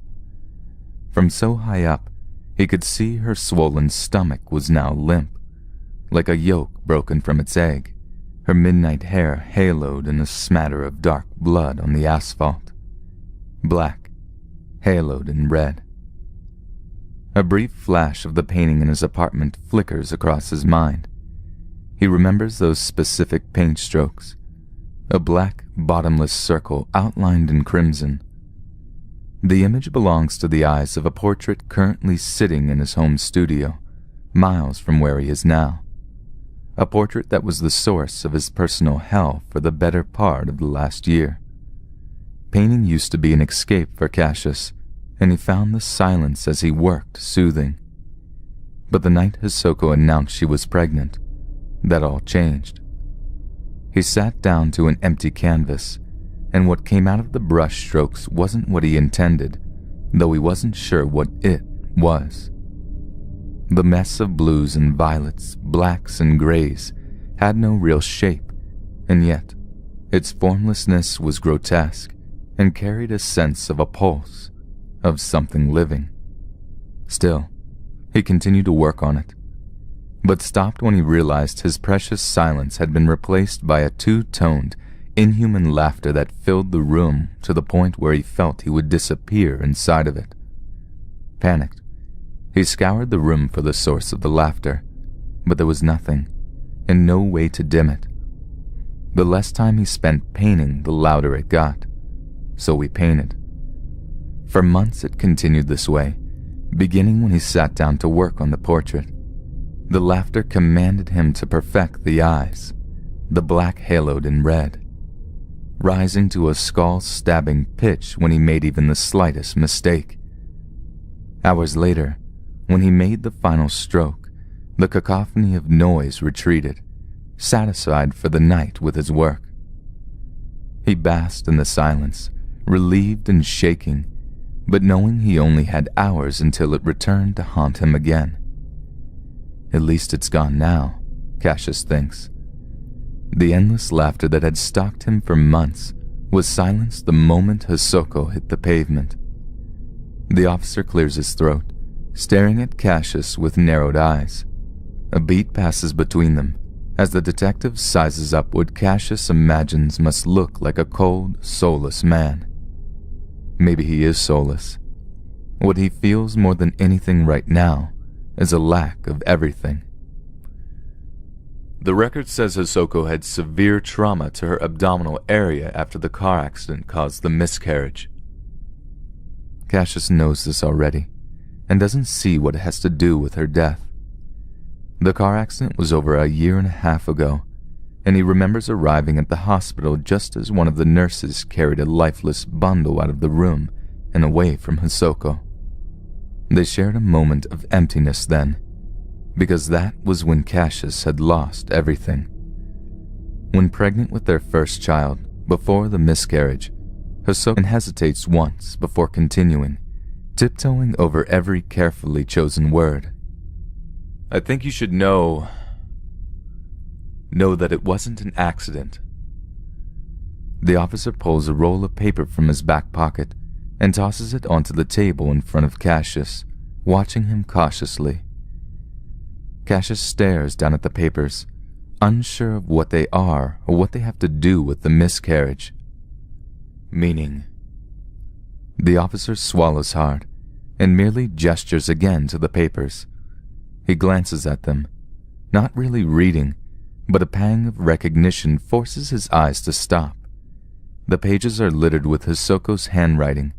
From so high up, he could see her swollen stomach was now limp, like a yolk broken from its egg, her midnight hair haloed in a smatter of dark blood on the asphalt. Black, haloed in red. A brief flash of the painting in his apartment flickers across his mind. He remembers those specific paint strokes, a black, bottomless circle outlined in crimson. The image belongs to the eyes of a portrait currently sitting in his home studio, miles from where he is now. A portrait that was the source of his personal hell for the better part of the last year. Painting used to be an escape for Cassius, and he found the silence as he worked soothing. But the night Hisoko announced she was pregnant, that all changed. He sat down to an empty canvas, and what came out of the brush strokes wasn't what he intended, though he wasn't sure what it was. The mess of blues and violets, blacks and grays had no real shape, and yet its formlessness was grotesque and carried a sense of a pulse, of something living. Still, he continued to work on it, but stopped when he realized his precious silence had been replaced by a two-toned, inhuman laughter that filled the room to the point where he felt he would disappear inside of it. Panicked, he scoured the room for the source of the laughter, but there was nothing, and no way to dim it. The less time he spent painting, the louder it got, so he painted. For months it continued this way, beginning when he sat down to work on the portrait. The laughter commanded him to perfect the eyes, the black haloed in red, rising to a skull-stabbing pitch when he made even the slightest mistake. Hours later, when he made the final stroke, the cacophony of noise retreated, satisfied for the night with his work. He basked in the silence, relieved and shaking, but knowing he only had hours until it returned to haunt him again. At least it's gone now, Cassius thinks. The endless laughter that had stalked him for months was silenced the moment Hisoko hit the pavement. The officer clears his throat, staring at Cassius with narrowed eyes. A beat passes between them as the detective sizes up what Cassius imagines must look like a cold, soulless man. Maybe he is soulless. What he feels more than anything right now is a lack of everything. The record says Hisoko had severe trauma to her abdominal area after the car accident caused the miscarriage. Cassius knows this already, and doesn't see what it has to do with her death. The car accident was over 1.5 years ago, and he remembers arriving at the hospital just as one of the nurses carried a lifeless bundle out of the room and away from Hisoko. They shared a moment of emptiness then, because that was when Cassius had lost everything. When pregnant with their first child, before the miscarriage, Hisoko hesitates once before continuing, tiptoeing over every carefully chosen word. I think you should know that it wasn't an accident. The officer pulls a roll of paper from his back pocket and tosses it onto the table in front of Cassius, watching him cautiously. Cassius stares down at the papers, unsure of what they are or what they have to do with the miscarriage. Meaning. The officer swallows hard and merely gestures again to the papers. He glances at them, not really reading, but a pang of recognition forces his eyes to stop. The pages are littered with Hisoko's handwriting,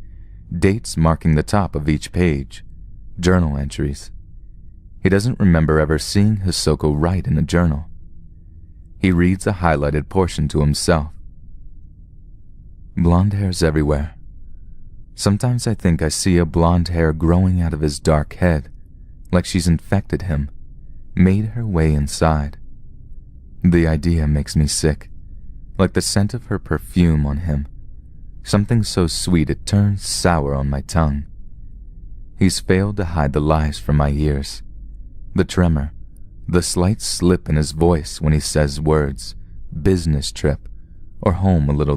dates marking the top of each page, journal entries. He doesn't remember ever seeing Hisoko write in a journal. He reads a highlighted portion to himself. Blonde hair's everywhere. Sometimes I think I see a blonde hair growing out of his dark head, like she's infected him, made her way inside. The idea makes me sick, like the scent of her perfume on him. Something so sweet it turns sour on my tongue. He's failed to hide the lies from my ears. The tremor, the slight slip in his voice when he says words, business trip, or home a little